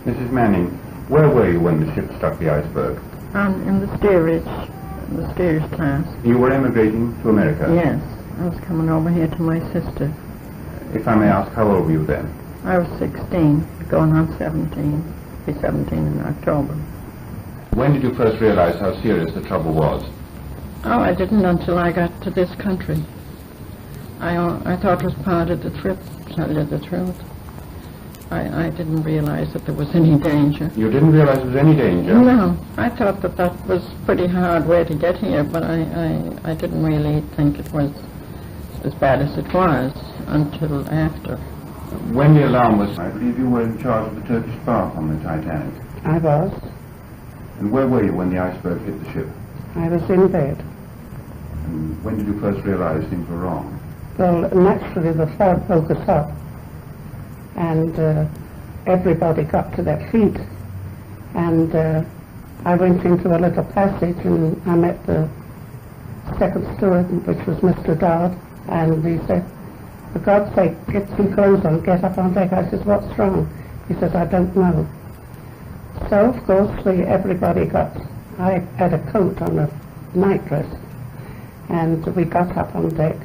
Mrs. Manning, where were you when the ship struck the iceberg? In the steerage class. You were emigrating to America? Yes, I was coming over here to my sister. If I may ask, how old were you then? I was 16, going on 17. Be 17 in October. When did you first realize how serious the trouble was? Oh, I didn't until I got to this country. I thought it was part of the trip, to tell you the truth. I didn't realize that there was any danger. You didn't realize there was any danger? No, I thought that was a pretty hard way to get here, but I didn't really think it was as bad as it was until after. When the alarm was, I believe you were in charge of the Turkish bath on the Titanic. I was. And where were you when the iceberg hit the ship? I was in bed. And when did you first realize things were wrong? Well, naturally the fog woke us up, and everybody got to their feet, and I went into a little passage and I met the second steward, which was Mr. Dodd, and he said, "For God's sake, get some clothes on, get up on deck." I said, "What's wrong?" He says, "I don't know." So, of course, I had a coat on, a nightdress, and we got up on deck,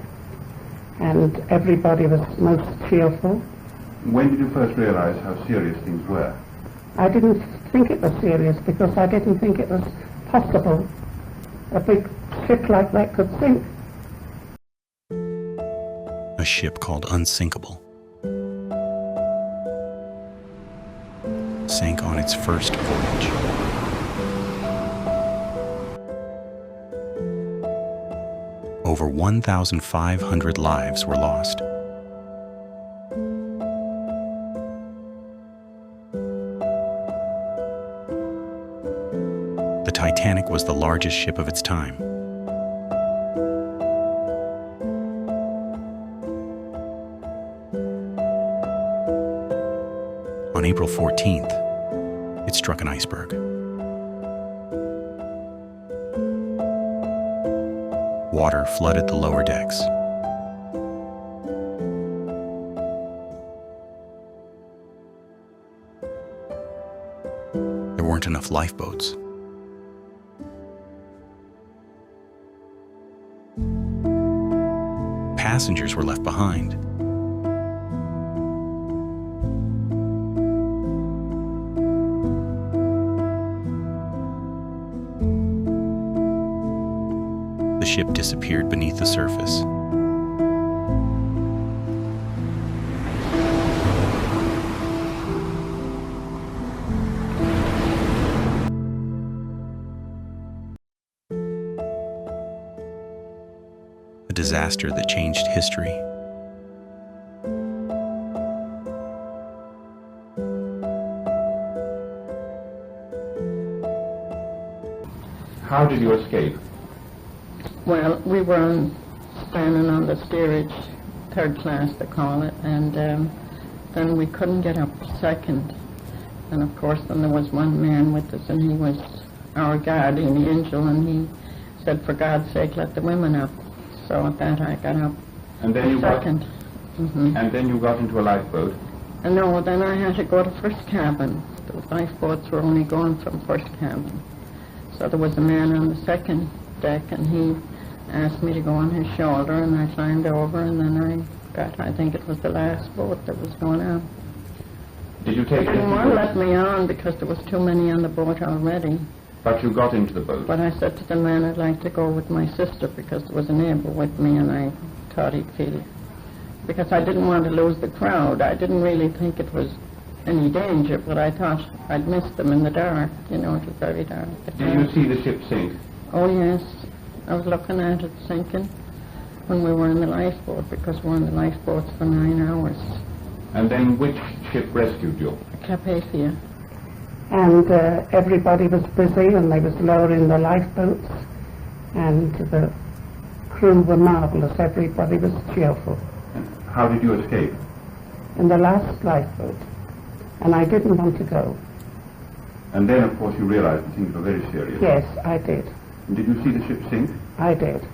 and everybody was most cheerful. When did you first realize how serious things were? I didn't think it was serious because I didn't think it was possible a big ship like that could sink. A ship called Unsinkable sank on its first voyage. Over 1,500 lives were lost. The Titanic was the largest ship of its time. On April 14th, it struck an iceberg. Water flooded the lower decks. There weren't enough lifeboats. Passengers were left behind. The ship disappeared beneath the surface. A disaster that changed history. How did you escape? Well, we were standing on the steerage, third class they call it, and then we couldn't get up second. And of course then there was one man with us, and he was our guardian angel, and he said, "For God's sake, let the women up." So at that I got up And then you second. And then you got into a lifeboat? And no, then I had to go to first cabin. The lifeboats were only going from first cabin. So there was a man on the second deck, and he asked me to go on his shoulder, and I climbed over, and then I think it was the last boat that was going out. Did you They take didn't want to let boats? me on because there was too many on the boat already. But you got into the boat? But I said to the man I'd like to go with my sister because there was a neighbor with me, and I thought he'd feel it. Because I didn't want to lose the crowd. I didn't really think it was any danger, but I thought I'd miss them in the dark. You know, it was very dark. Did you see the ship sink? Oh, yes. I was looking at it sinking when we were in the lifeboat, because we were in the lifeboats for 9 hours. And then which ship rescued you? Carpathia. And everybody was busy, and they was lowering the lifeboats, and the crew were marvelous. Everybody was cheerful. And how did you escape? In the last lifeboat, and I didn't want to go. And then, of course, you realized that things were very serious. Yes, I did. And did you see the ship sink? I did.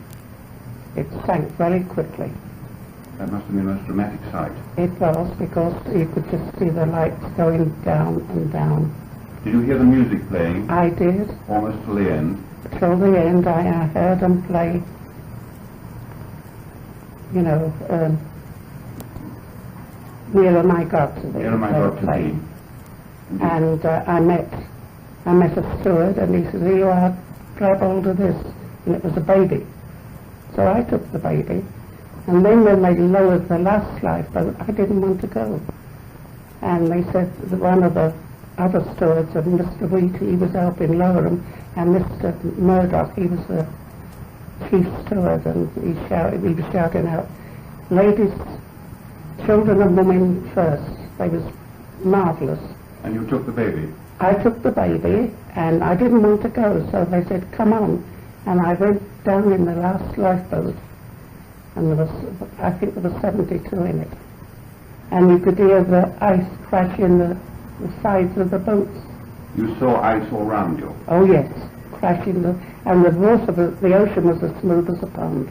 It sank very quickly. That must have been a most dramatic sight. It was, because you could just see the lights going down and down. Did you hear the music playing I did. almost till the end? Till the end, I heard them play, you know, Nearer My God to Thee. Nearer My they were God to playing. Thee. And I met a steward, and he said, "Here you are, grab hold of this." And it was a baby. So I took the baby. And then when they lowered the last lifeboat, I didn't want to go. And they said that one of the other stewards, and Mr. Wheat, he was helping lower them, and Mr. Murdoch, he was the chief steward, and he was shouting out, "Ladies, children and women first." They was marvellous. And you took the baby? I took the baby, and I didn't want to go, so they said, "Come on." And I went down in the last lifeboat, and there was, I think there was 72 in it. And you could hear the ice crash in the sides of the boats. You saw ice all round you? Oh yes, crashing and the water, the ocean was as smooth as a pond.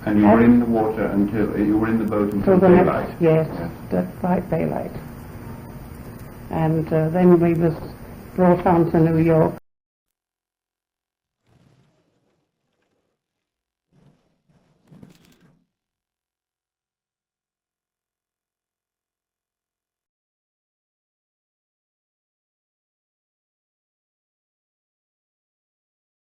And you were in the water until, you were in the boat until Till the daylight? next, yes, the bright daylight. And then we was brought on to New York.